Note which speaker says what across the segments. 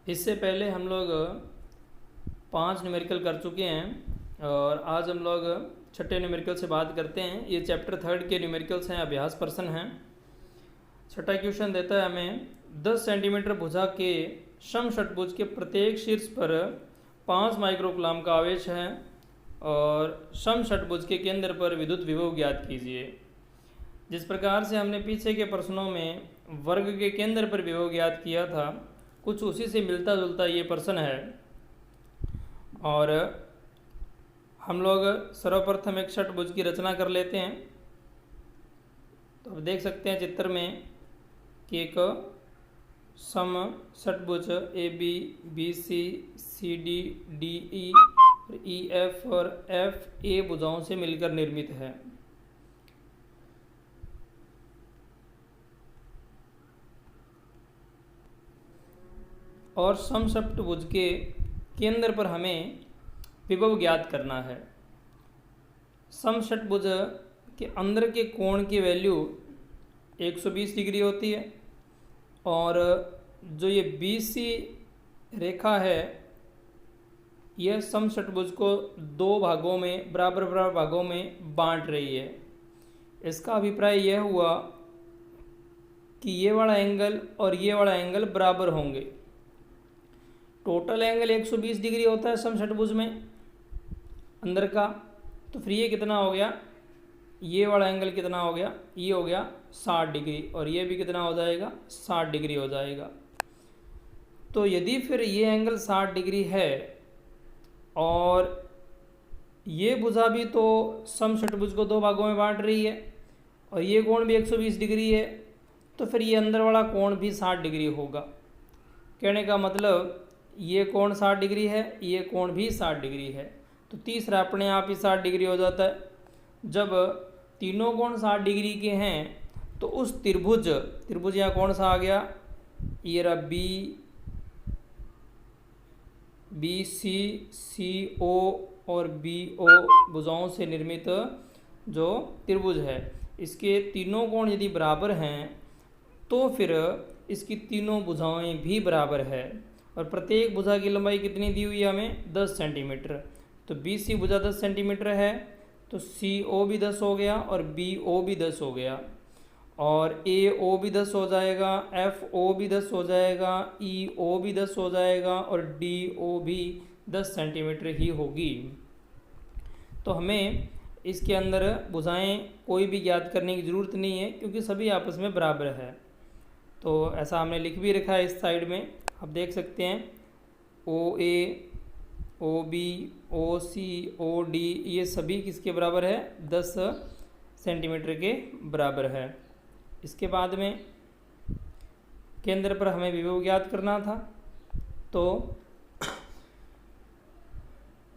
Speaker 1: इससे पहले हम लोग 5 न्यूमेरिकल कर चुके हैं और आज हम लोग छठे न्यूमेरिकल से बात करते हैं। ये चैप्टर 3 के न्यूमेरिकल्स हैं, अभ्यास प्रश्न हैं। छठा क्वेश्चन देता है हमें 10 सेंटीमीटर भुजा के समषटभुज के प्रत्येक शीर्ष पर 5 माइक्रोकूलम का आवेश है और समषटभुज के केंद्र पर विद्युत विभव ज्ञात कीजिए। जिस प्रकार से हमने पीछे के प्रश्नों में वर्ग के केंद्र पर विभव ज्ञात किया था, कुछ उसी से मिलता जुलता ये प्रश्न है। और हम लोग सर्वप्रथम एक षटभुज की रचना कर लेते हैं। तो अब देख सकते हैं चित्र में कि एक सम षटभुज A B B C C D D E और ई एफ और एफ ए भुजाओं से मिलकर निर्मित है। और समषटभुज के केंद्र पर हमें विभव ज्ञात करना है। समषटभुज के अंदर के कोण की वैल्यू 120 डिग्री होती है और जो ये BC रेखा है यह समषटभुज को दो भागों में बराबर बराबर भागों में बांट रही है। इसका अभिप्राय यह हुआ कि ये वाला एंगल और ये वाला एंगल बराबर होंगे। टोटल एंगल 120 डिग्री होता है समषटभुज में अंदर का, तो फिर ये कितना हो गया, ये वाला एंगल कितना हो गया, ये हो गया 60 डिग्री और ये भी कितना हो जाएगा, 60 डिग्री हो जाएगा। तो यदि फिर ये एंगल 60 डिग्री है और ये भुजा भी तो समषटभुज को दो भागों में बांट रही है और ये कोण भी 120 डिग्री है, तो फिर ये अंदर वाला कोण भी 60 डिग्री होगा। कहने का मतलब ये कोण 60 डिग्री है, ये कोण भी 60 डिग्री है, तो तीसरा अपने आप ही 60 डिग्री हो जाता है। जब तीनों कोण 60 डिग्री के हैं तो उस त्रिभुज यहाँ कौन सा आ गया, ये रहा बी सी ओ और बी ओ भुजाओं से निर्मित जो त्रिभुज है, इसके तीनों कोण यदि बराबर हैं तो फिर इसकी तीनों भुजाएं भी बराबर है। और प्रत्येक भुजा की लंबाई कितनी दी हुई है हमें, 10 सेंटीमीटर। तो BC भुजा 10 सेंटीमीटर है तो CO भी 10 हो गया और BO भी 10 हो गया और AO भी 10 हो जाएगा, FO भी 10 हो जाएगा, EO भी 10 हो जाएगा और DO भी 10 सेंटीमीटर ही होगी। तो हमें इसके अंदर भुजाएं कोई भी ज्ञात करने की ज़रूरत नहीं है क्योंकि सभी आपस में बराबर है। तो ऐसा हमने लिख भी रखा है इस साइड में, आप देख सकते हैं OA OB OC OD ये सभी किसके बराबर है, 10 सेंटीमीटर के बराबर है। इसके बाद में केंद्र पर हमें विभव ज्ञात करना था, तो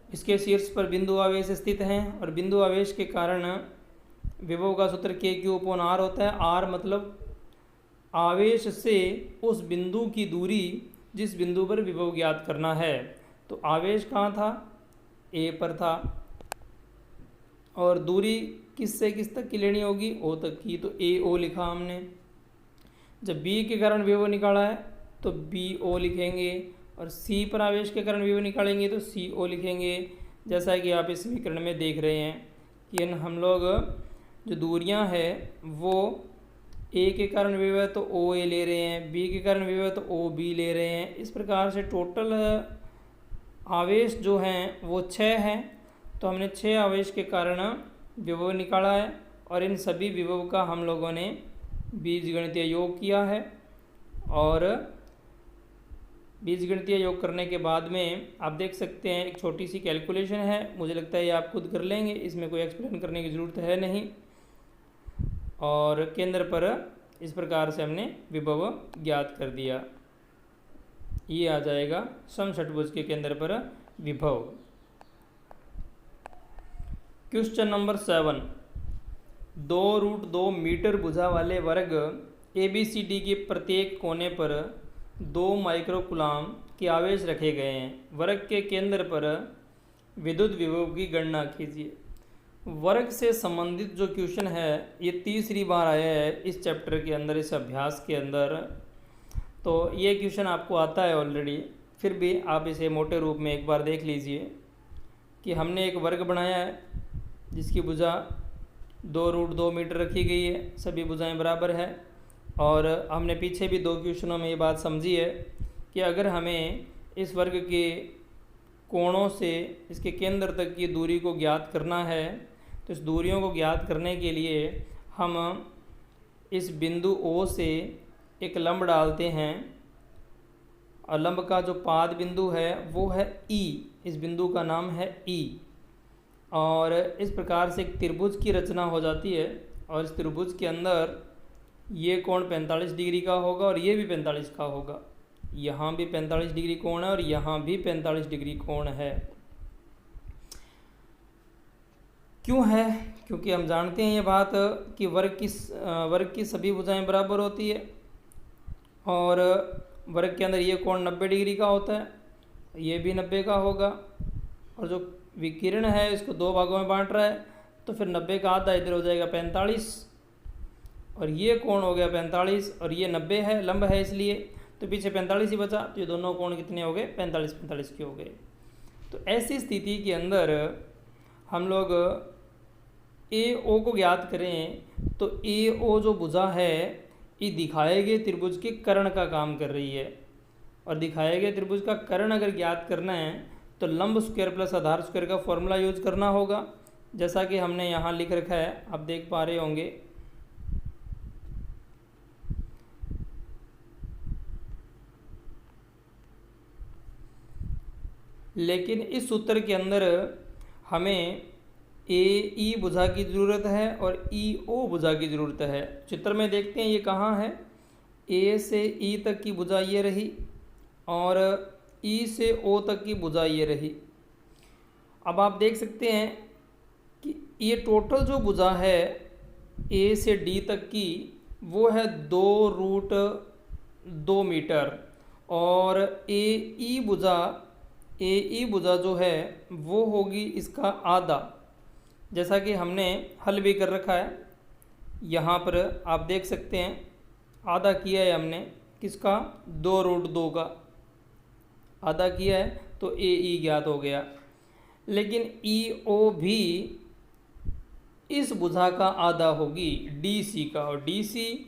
Speaker 1: इसके शीर्ष पर बिंदु आवेश स्थित हैं और बिंदु आवेश के कारण विभव का सूत्र Q/R होता है। R मतलब आवेश से उस बिंदु की दूरी जिस बिंदु पर विभव ज्ञात करना है। तो आवेश कहाँ था, A पर था और दूरी किस से किस तक की लेनी होगी, O तक की, तो AO लिखा हमने। जब B के कारण विभव निकाला है तो BO लिखेंगे और C पर आवेश के कारण विभव निकालेंगे तो CO लिखेंगे। जैसा कि आप इस समीकरण में देख रहे हैं कि हम लोग जो दूरियां हैं वो A के कारण विभव है तो OA ले रहे हैं, B के कारण विभव है तो OB ले रहे हैं। इस प्रकार से टोटल आवेश जो हैं वो 6 हैं। तो हमने 6 आवेश के कारण विभव निकाला है और इन सभी विभव का हम लोगों ने बीजगणितीय योग किया है। और बीजगणितीय योग करने के बाद में आप देख सकते हैं एक छोटी सी कैलकुलेशन है, मुझे लगता है ये आप खुद कर लेंगे, इसमें कोई एक्सप्लेन करने की ज़रूरत है नहीं। और केंद्र पर इस प्रकार से हमने विभव ज्ञात कर दिया, ये आ जाएगा समषटभुज के केंद्र पर विभव। क्वेश्चन नंबर 7, 2√2 मीटर भुजा वाले वर्ग ABCD के प्रत्येक कोने पर 2 माइक्रोकूलम के आवेश रखे गए हैं। वर्ग के केंद्र पर विद्युत विभव की गणना कीजिए। वर्ग से संबंधित जो क्वेश्चन है ये तीसरी बार आया है इस चैप्टर के अंदर, इस अभ्यास के अंदर। तो ये क्वेश्चन आपको आता है ऑलरेडी, फिर भी आप इसे मोटे रूप में एक बार देख लीजिए कि हमने एक वर्ग बनाया है जिसकी भुजा 2√2 मीटर रखी गई है, सभी भुजाएं बराबर है। और हमने पीछे भी 2 क्वेश्चनों में ये बात समझी है कि अगर हमें इस वर्ग के कोणों से इसके केंद्र तक की दूरी को ज्ञात करना है तो इस दूरियों को ज्ञात करने के लिए हम इस बिंदु O से एक लंब डालते हैं और लंब का जो पाद बिंदु है वो है E, इस बिंदु का नाम है E। और इस प्रकार से एक त्रिभुज की रचना हो जाती है और इस त्रिभुज के अंदर ये कोण 45 डिग्री का होगा और ये भी 45 का होगा। यहाँ भी 45 डिग्री कोण है और यहाँ भी 45 डिग्री कोण है। क्यों है? क्योंकि हम जानते हैं ये बात कि वर्ग की सभी भुजाएं बराबर होती है और वर्ग के अंदर ये कोण 90 डिग्री का होता है, ये भी 90 का होगा। और जो विकिरण है इसको 2 भागों में बांट रहा है तो फिर 90 का आधा इधर हो जाएगा 45 और ये कोण हो गया 45 और ये 90 है, लंब है इसलिए, तो पीछे 45 ही बचा। तो ये दोनों कोण कितने हो गए? 45 के हो गए। तो ऐसी स्थिति के अंदर हम लोग AO को ज्ञात करें तो AO जो भुजा है ये दिखाए गए त्रिभुज के कर्ण का काम कर रही है और दिखाए गए त्रिभुज का कर्ण अगर ज्ञात करना है तो लंब स्क्वायर प्लस आधार स्क्वायर का फॉर्मूला यूज करना होगा, जैसा कि हमने यहाँ लिख रखा है, आप देख पा रहे होंगे। लेकिन इस सूत्र के अंदर हमें AE भुजा की ज़रूरत है और EO भुजा की ज़रूरत है। चित्र में देखते हैं ये कहाँ है। A से E तक की भुजा ये रही और E से O तक की भुजा ये रही। अब आप देख सकते हैं कि ये टोटल जो भुजा है A से D तक की वो है 2√2 मीटर और AE भुजा जो है वो होगी इसका आधा, जैसा कि हमने हल भी कर रखा है। यहाँ पर आप देख सकते हैं आधा किया है हमने किसका? 2√2 का आधा किया है तो AE ज्ञात हो गया। लेकिन EO भी इस भुजा का आधा होगी DC का और DC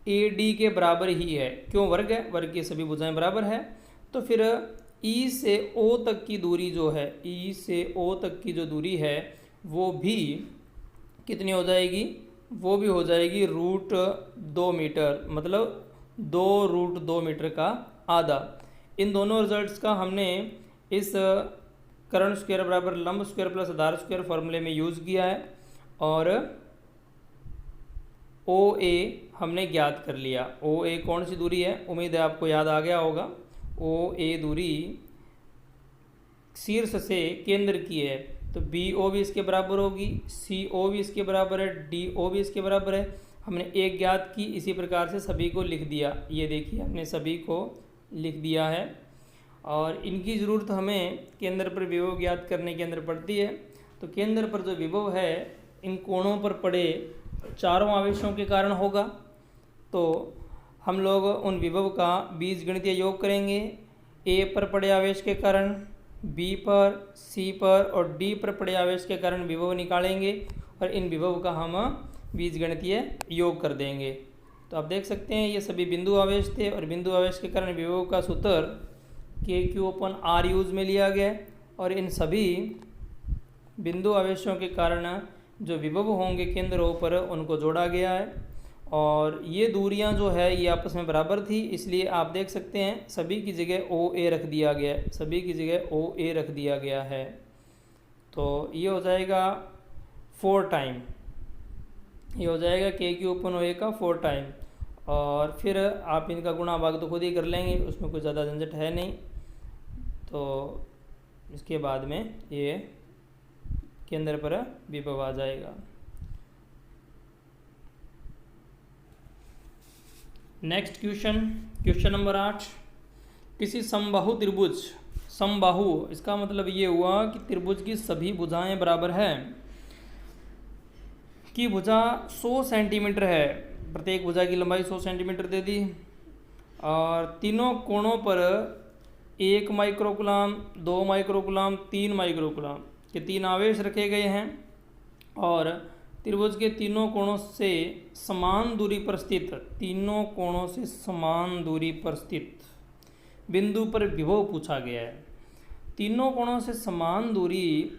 Speaker 1: AD के बराबर ही है। क्यों? वर्ग है, वर्ग की सभी भुजाएं बराबर है। तो फिर E से O तक की दूरी जो है, E से O तक की जो दूरी है वो भी कितनी हो जाएगी? वो भी हो जाएगी √2 मीटर, मतलब 2√2 मीटर का आधा। इन दोनों रिजल्ट्स का हमने इस कर्ण स्क्वायर बराबर लंब स्क्वायर प्लस आधार स्क्वायर फॉर्मूले में यूज़ किया है और OA हमने ज्ञात कर लिया। OA कौन सी दूरी है? उम्मीद है आपको याद आ गया होगा। OA दूरी शीर्ष से केंद्र की है तो BO भी इसके बराबर होगी, CO भी इसके बराबर है, DO भी इसके बराबर है। हमने एक ज्ञात की, इसी प्रकार से सभी को लिख दिया। ये देखिए हमने सभी को लिख दिया है और इनकी ज़रूरत हमें केंद्र पर विभव ज्ञात करने के अंदर पड़ती है। तो केंद्र पर जो विभव है इन कोणों पर पड़े चारों आवेशों के कारण होगा। तो हम लोग उन विभव का बीजगणितीय योग करेंगे। A पर पड़े आवेश के कारण, B पर, C पर और D पर पड़े आवेश के कारण विभव निकालेंगे और इन विभव का हम बीजगणितीय योग कर देंगे। तो आप देख सकते हैं ये सभी बिंदु आवेश थे और बिंदु आवेश के कारण विभव का सूत्र KQ/R यूज में लिया गया और इन सभी बिंदु आवेशों के कारण जो विभव होंगे केंद्रों पर उनको जोड़ा गया है और ये दूरियां जो है ये आपस में बराबर थी, इसलिए आप देख सकते हैं सभी की जगह OA रख दिया गया है, सभी की जगह OA रख दिया गया है। तो ये हो जाएगा 4 टाइम, ये हो जाएगा KQ/OA का 4 टाइम और फिर आप इनका गुणा भाग तो खुद ही कर लेंगे, उसमें कुछ ज़्यादा झंझट है नहीं। तो इसके बाद में ये केंद्र पर विभव आ जाएगा। Next question number 8। किसी समबाहु त्रिभुज, समबाहु इसका मतलब ये हुआ कि त्रिभुज की सभी भुजाएं बराबर है, की भुजा 100 सेंटीमीटर है, प्रत्येक भुजा की लंबाई 100 सेंटीमीटर दे दी और तीनों कोणों पर 1 माइक्रोकुलाम, 2 माइक्रोकुलाम, 3 माइक्रोकुलाम के 3 आवेश रखे गए हैं और त्रिभुज के तीनों कोणों से समान दूरी पर स्थित, तीनों कोणों से समान दूरी पर स्थित बिंदु पर विभव पूछा गया है। तीनों कोणों से समान दूरी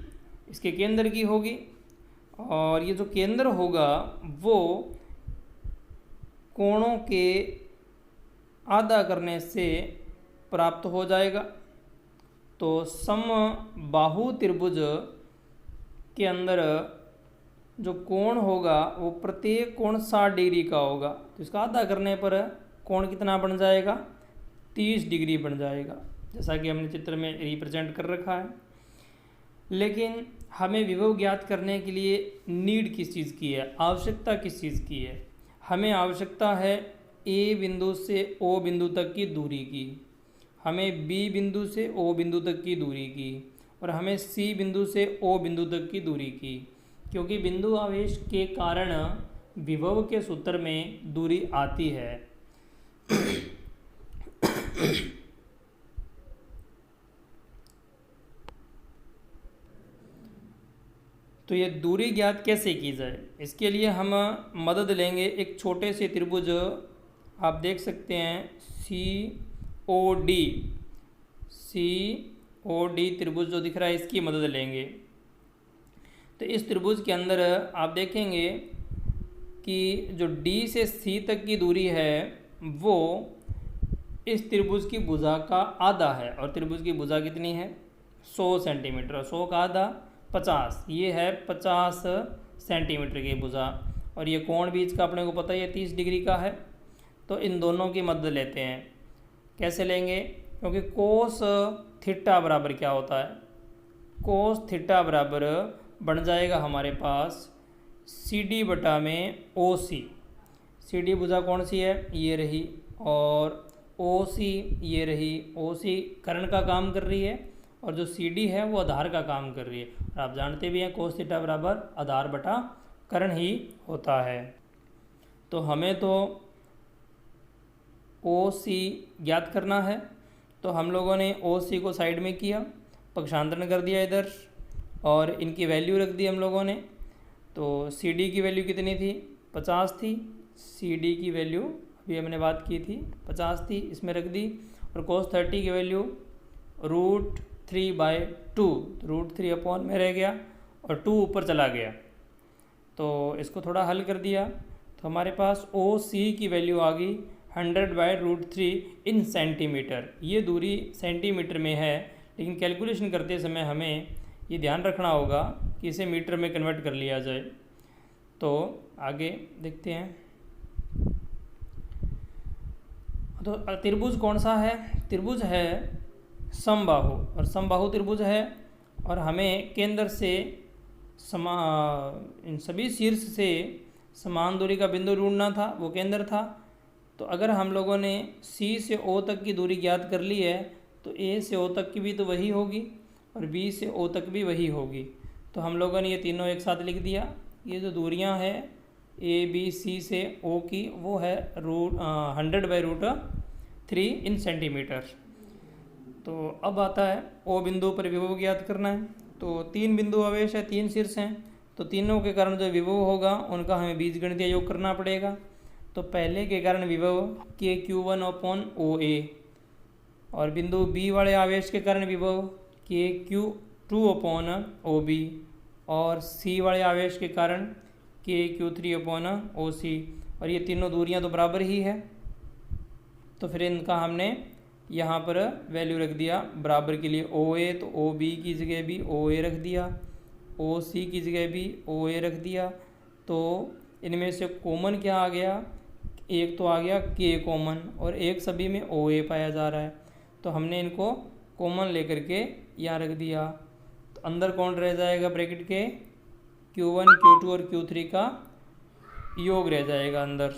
Speaker 1: इसके केंद्र की होगी और ये जो केंद्र होगा वो कोणों के आधा करने से प्राप्त हो जाएगा। तो समबाहु त्रिभुज के अंदर जो कोण होगा वो प्रत्येक कोण 60 डिग्री का होगा। तो इसका आधा करने पर कोण कितना बन जाएगा? 30 डिग्री बन जाएगा, जैसा कि हमने चित्र में रिप्रेजेंट कर रखा है। लेकिन हमें विभव ज्ञात करने के लिए नीड किस चीज़ की है, आवश्यकता किस चीज़ की है? हमें आवश्यकता है ए बिंदु से ओ बिंदु तक की दूरी की, हमें बी बिंदु से ओ बिंदु तक की दूरी की और हमें सी बिंदु से ओ बिंदु तक की दूरी की, क्योंकि बिंदु आवेश के कारण विभव के सूत्र में दूरी आती है। तो ये दूरी ज्ञात कैसे की जाए, इसके लिए हम मदद लेंगे एक छोटे से त्रिभुज, आप देख सकते हैं COD त्रिभुज जो दिख रहा है इसकी मदद लेंगे। तो इस त्रिभुज के अंदर आप देखेंगे कि जो D से C तक की दूरी है वो इस त्रिभुज की भुजा का आधा है और त्रिभुज की भुजा कितनी है? 100 सेंटीमीटर। 100 का आधा 50, ये है 50 सेंटीमीटर की भुजा और ये कोण बीच का अपने को पता है 30 डिग्री का है। तो इन दोनों की मदद लेते हैं। कैसे लेंगे? क्योंकि कोस थीटा बराबर क्या होता है? कोस थीटा बराबर बन जाएगा हमारे पास CD बटा में OC। CD भुजा कौन सी है? ये रही, और OC ये रही। OC कर्ण का काम कर रही है और जो CD है वो आधार का काम कर रही है। और आप जानते भी हैं कोस थीटा बराबर आधार बटा कर्ण ही होता है। तो हमें तो OC ज्ञात करना है, तो हम लोगों ने OC को साइड में किया, पक्षांतरण कर दिया इधर और इनकी वैल्यू रख दी हम लोगों ने। तो CD की वैल्यू कितनी थी? 50 थी। CD की वैल्यू अभी हमने बात की थी 50 थी, इसमें रख दी। और cos 30 की वैल्यू √3/2, √3 अपॉन में रह गया और 2 ऊपर चला गया। तो इसको थोड़ा हल कर दिया तो हमारे पास OC की वैल्यू आ गई 100/√3 इन सेंटीमीटर। ये दूरी सेंटीमीटर में है, लेकिन कैलकुलेशन करते समय हमें ये ध्यान रखना होगा कि इसे मीटर में कन्वर्ट कर लिया जाए। तो आगे देखते हैं। तो त्रिभुज कौन सा है? त्रिभुज है समबाहु, और समबाहु त्रिभुज है और हमें केंद्र से इन सभी शीर्ष से समान दूरी का बिंदु ढूंढना था, वो केंद्र था। तो अगर हम लोगों ने C से O तक की दूरी ज्ञात कर ली है तो A से O तक की भी तो वही होगी और B से O तक भी वही होगी। तो हम लोगों ने ये तीनों एक साथ लिख दिया। ये जो दूरियां हैं ABC से O की वो है 100/√3 इन सेंटीमीटर। तो अब आता है O बिंदु पर विभव ज्ञात करना है। तो 3 बिंदु आवेश है, 3 शीर्ष हैं, तो तीनों के कारण जो विभव होगा उनका हमें बीजगणितीय योग करना पड़ेगा। तो पहले के कारण विभव KQ1/OA और बिंदु B वाले आवेश के कारण विभव KQ2/OB और C वाले आवेश के कारण KQ3/OC। और ये तीनों दूरियां तो बराबर ही है, तो फिर इनका हमने यहाँ पर वैल्यू रख दिया बराबर के लिए। OA तो OB की जगह भी OA रख दिया, OC की जगह भी OA रख दिया। तो इनमें से कॉमन क्या आ गया? एक तो आ गया K कॉमन और एक सभी में OA पाया जा रहा है, तो हमने इनको कॉमन लेकर के यहाँ रख दिया। तो अंदर कौन रह जाएगा ब्रैकेट के? Q1 Q2 और Q3 का योग रह जाएगा अंदर।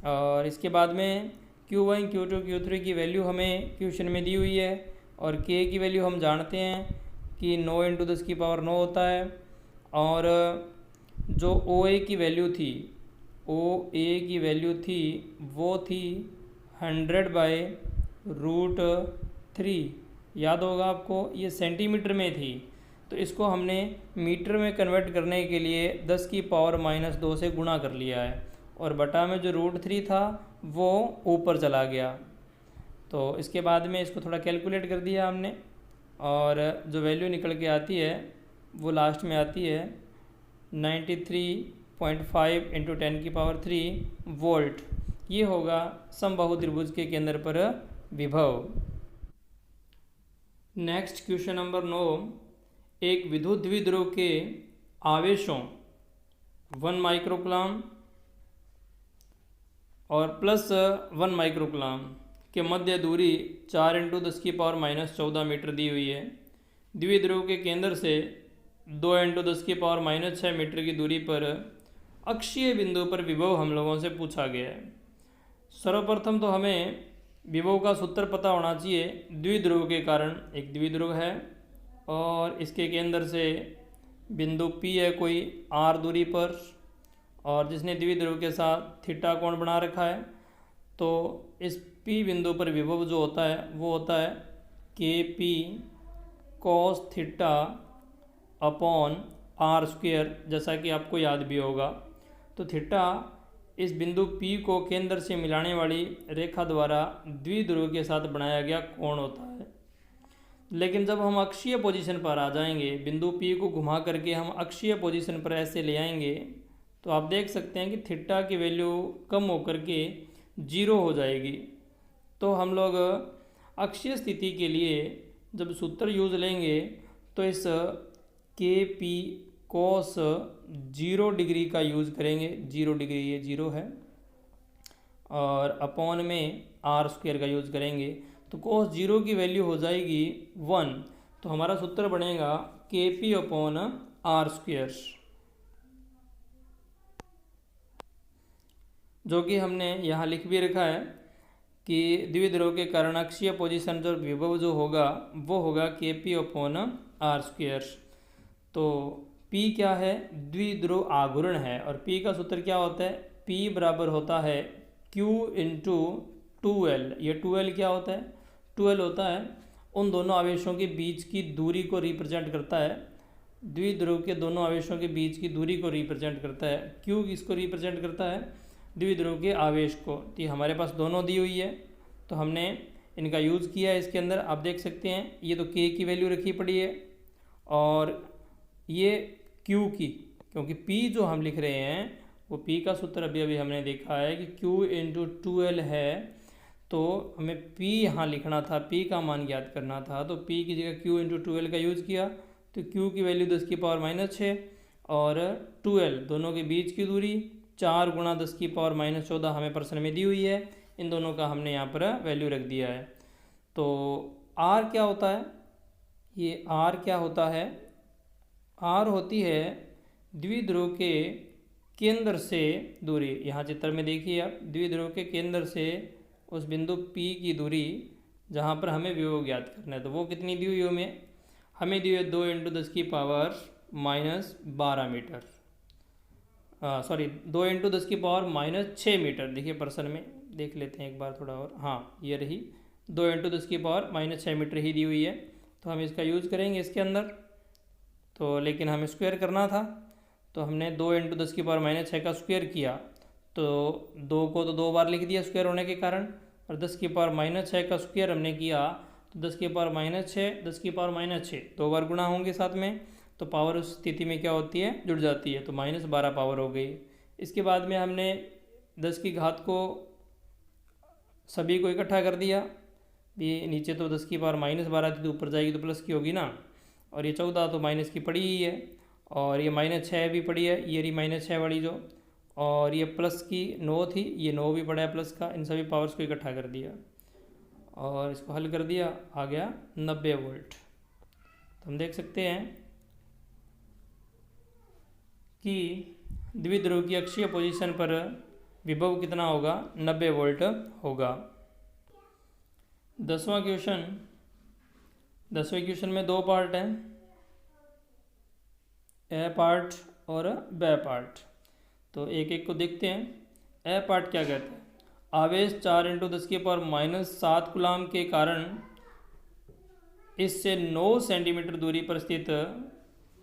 Speaker 1: और इसके बाद में Q1 Q2 Q3 की वैल्यू हमें क्वेश्चन में दी हुई है और K की वैल्यू हम जानते हैं कि 9 × 10⁹ होता है। और जो OA की वैल्यू थी वो थी 100/√3, याद होगा आपको ये सेंटीमीटर में थी, तो इसको हमने मीटर में कन्वर्ट करने के लिए 10⁻⁻² से गुणा कर लिया है, और बटा में जो √3 था वो ऊपर चला गया। तो इसके बाद में इसको थोड़ा कैलकुलेट कर दिया हमने, और जो वैल्यू निकल के आती है वो लास्ट में आती है 93.5 × 10⁻³ वोल्ट। ये होगा समबाहु त्रिभुज के केंद्र पर विभव। नेक्स्ट क्वेश्चन नंबर 9, एक विद्युत द्विध्रुव के आवेशों 1 माइक्रोकूलम और +1 माइक्रोकूलम के मध्य दूरी 4 × 10⁻14 मीटर दी हुई है। द्विध्रुव के केंद्र से 2 × 10⁻6 मीटर की दूरी पर अक्षीय बिंदु पर विभव हम लोगों से पूछा गया है। सर्वप्रथम तो हमें विभव का सूत्र पता होना चाहिए। द्विध्रुव के कारण एक द्विध्रुव है और इसके केंद्र से बिंदु P है कोई r दूरी पर, और जिसने द्विध्रुव के साथ थीटा कोण बना रखा है, तो इस P बिंदु पर विभव जो होता है वो होता है KP cos θ/r², जैसा कि आपको याद भी होगा। तो थीटा इस बिंदु P को केंद्र से मिलाने वाली रेखा द्वारा द्विध्रुव के साथ बनाया गया कोण होता है। लेकिन जब हम अक्षीय पोजीशन पर आ जाएंगे, बिंदु P को घुमा करके हम अक्षीय पोजीशन पर ऐसे ले आएंगे, तो आप देख सकते हैं कि थीटा की वैल्यू कम होकर के 0 हो जाएगी। तो हम लोग अक्षीय स्थिति के लिए जब सूत्र यूज लेंगे तो इस KP cos 0 डिग्री का यूज़ करेंगे। 0 डिग्री ये 0 है, और अपॉन में r² का यूज़ करेंगे, तो cos 0 की वैल्यू हो जाएगी 1। तो हमारा सूत्र बनेगा KP/r², जो कि हमने यहाँ लिख भी रखा है कि द्विध्रुव के कारण अक्षीय पोजीशन जो विभव जो होगा वो होगा KP/r²। तो P क्या है? द्विध्रुव आघूर्ण है, और P का सूत्र क्या होता है? P बराबर होता है Q × 2L। ये 2L क्या होता है? 2L होता है उन दोनों आवेशों के बीच की दूरी को रिप्रेजेंट करता है। द्विध्रुव के दोनों आवेशों के बीच की दूरी को रिप्रेजेंट करता है। Q किसको रिप्रेजेंट करता है? द्विध्रुव के आवेश को। तो ये हमारे पास दोनों दी हुई है, तो हमने इनका यूज़ किया है इसके अंदर। आप देख सकते हैं ये तो K की वैल्यू रखी पड़ी है, और ये Q की, क्योंकि P जो हम लिख रहे हैं वो P का सूत्र अभी अभी हमने देखा है कि Q × 2L है, तो हमें P यहाँ लिखना था, P का मान ज्ञात करना था। तो P की जगह Q × 2L का यूज़ किया, तो Q की वैल्यू 10⁻⁻6 और 2L दोनों के बीच की दूरी 4 × 10⁻14 हमें प्रश्न में दी हुई है। इन दोनों का हमने यहाँ पर वैल्यू रख दिया है। तो R क्या होता है? ये R क्या होता है? R होती है द्विध्रुव के केंद्र से दूरी। यहाँ चित्र में देखिए आप, द्विध्रुव के केंद्र से उस बिंदु P की दूरी जहाँ पर हमें विभव ज्ञात करना है। तो वो कितनी दी हुई है? हमें दी हुई है 2 × 10⁻12 मीटर, 2 × 10⁻6 मीटर। देखिए प्रश्न में देख लेते हैं एक बार थोड़ा और। हाँ, ये रही 2 × 10⁻6 मीटर ही दी हुई है, तो हम इसका यूज़ करेंगे इसके अंदर। तो लेकिन हमें स्क्वायर करना था, तो हमने 2 × 10⁻6 का स्क्वायर किया, तो 2 को तो 2 बार लिख दिया स्क्वायर होने के कारण, और 10⁻6 का स्क्वायर हमने किया तो 10⁻6 2 बार गुणा होंगे साथ में, तो पावर उस स्थिति में क्या होती है? जुड़ जाती है, तो -12 पावर हो गई। इसके बाद में हमने 10 की घात को सभी को इकट्ठा कर दिया। ये नीचे तो 10⁻−12 थी, तो ऊपर जाएगी तो प्लस की होगी ना, और ये 14 तो माइनस की पड़ी ही है, और ये -6 भी पड़ी है, ये रही -6 वाली जो, और ये प्लस की 9 थी, ये 9 भी पड़ा है प्लस का। इन सभी पावर्स को इकट्ठा कर दिया और इसको हल कर दिया, आ गया 90 वोल्ट। तो हम देख सकते हैं कि द्विध्रुव की अक्षीय पोजीशन पर विभव कितना होगा? 90 वोल्ट होगा। 10वां क्वेश्चन। 10वें क्वेश्चन में 2 पार्ट हैं, ए पार्ट और ब पार्ट। तो एक एक को देखते हैं। ए पार्ट क्या कहते हैं? आवेश 4×10⁻⁷ कूलाम के कारण इससे 9 सेंटीमीटर दूरी पर स्थित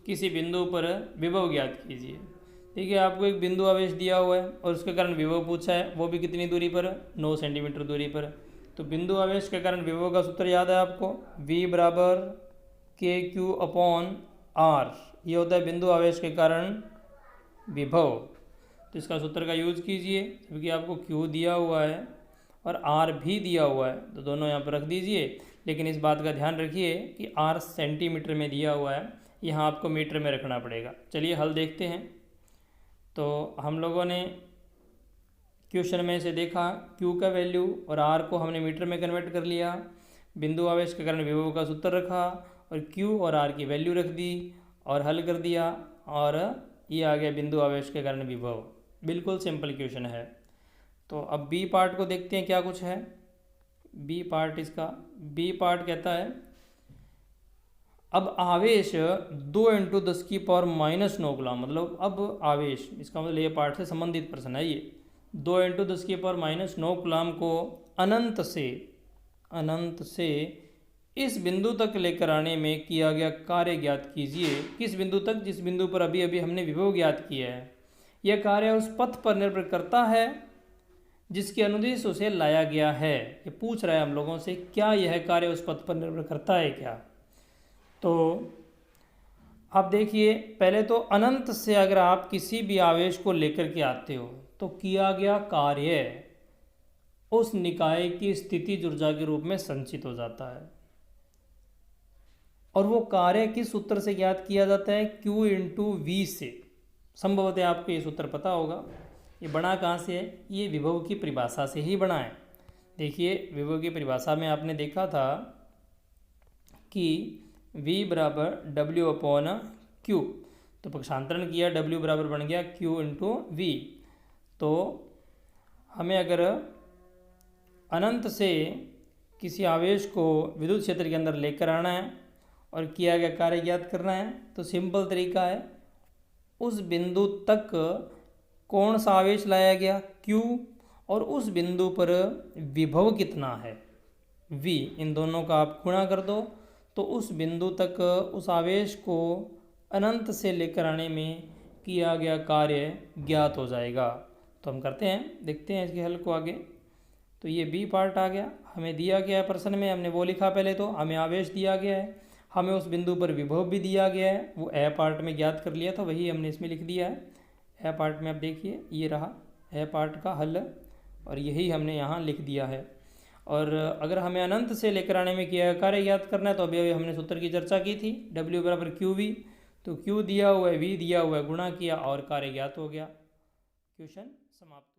Speaker 1: किसी बिंदु पर विभव ज्ञात कीजिए। ठीक है, आपको एक बिंदु आवेश दिया हुआ है और उसके कारण विभव पूछा है, वो भी कितनी दूरी पर, 9 सेंटीमीटर दूरी पर। तो बिंदु आवेश के कारण विभव का सूत्र याद है आपको, V बराबर KQ/R। ये होता है बिंदु आवेश के कारण विभव। तो इसका सूत्र का यूज कीजिए, क्योंकि आपको Q दिया हुआ है और R भी दिया हुआ है, तो दोनों यहाँ पर रख दीजिए। लेकिन इस बात का ध्यान रखिए कि R सेंटीमीटर में दिया हुआ है, यहाँ आपको मीटर में रखना पड़ेगा। चलिए हल देखते हैं। तो हम लोगों ने क्वेश्चन में से देखा Q का वैल्यू और R को हमने मीटर में कन्वर्ट कर लिया, बिंदु आवेश के कारण विभव का सूत्र रखा और Q और R की वैल्यू रख दी और हल कर दिया, और ये आ गया बिंदु आवेश के कारण विभव। बिल्कुल सिंपल क्वेश्चन है। तो अब बी पार्ट को देखते हैं क्या कुछ है। बी पार्ट कहता है अब आवेश 2×10⁻⁹ कूलाम, मतलब अब आवेश, इसका मतलब ये पार्ट से संबंधित प्रश्न है ये। 2×10⁻⁹ कूलाम को अनंत से इस बिंदु तक लेकर आने में किया गया कार्य ज्ञात कीजिए। किस बिंदु तक? जिस बिंदु पर अभी अभी हमने विभव ज्ञात किया है। यह कार्य उस पथ पर निर्भर करता है जिसके अनुदेश उसे लाया गया है। ये पूछ रहा है हम लोगों से, क्या यह कार्य उस पथ पर निर्भर करता है क्या? तो आप देखिए, पहले तो अनंत से अगर आप किसी भी आवेश को लेकर के आते हो तो किया गया कार्य उस निकाय की स्थितिज ऊर्जा के रूप में संचित हो जाता है। और वो कार्य किस सूत्र से ज्ञात किया जाता है? Q/V से। संभवतः आपको ये सूत्र पता होगा। ये बना कहाँ से है? ये विभव की परिभाषा से ही बना है। देखिए, विभव की परिभाषा में आपने देखा था कि V बराबर W/Q, तो पक्षांतरण किया, W बराबर बन गया Q/V। तो हमें अगर अनंत से किसी आवेश को विद्युत क्षेत्र के अंदर लेकर आना है और किया गया कार्य ज्ञात करना है, तो सिंपल तरीका है, उस बिंदु तक कौन सा आवेश लाया गया? Q, और उस बिंदु पर विभव कितना है? V। इन दोनों का आप गुणा कर दो तो उस बिंदु तक उस आवेश को अनंत से लेकर आने में किया गया कार्य ज्ञात हो जाएगा। तो हम करते हैं, देखते हैं इसके हल को आगे। तो ये बी पार्ट आ गया, हमें दिया गया है प्रश्न में, हमने वो लिखा पहले। तो हमें आवेश दिया गया है, हमें उस बिंदु पर विभव भी दिया गया है, वो ए पार्ट में ज्ञात कर लिया था, वही हमने इसमें लिख दिया है। ए पार्ट में आप देखिए, ये रहा ए पार्ट का हल और यही हमने यहाँ लिख दिया है। और अगर हमें अनंत से लेकर आने में किया कार्य ज्ञात करना है, तो अभी हमने सूत्र की चर्चा की थी, W बराबर QV। तो Q दिया हुआ है, V दिया हुआ है, गुणा किया और कार्य ज्ञात हो गया। क्वेश्चन समाप्त।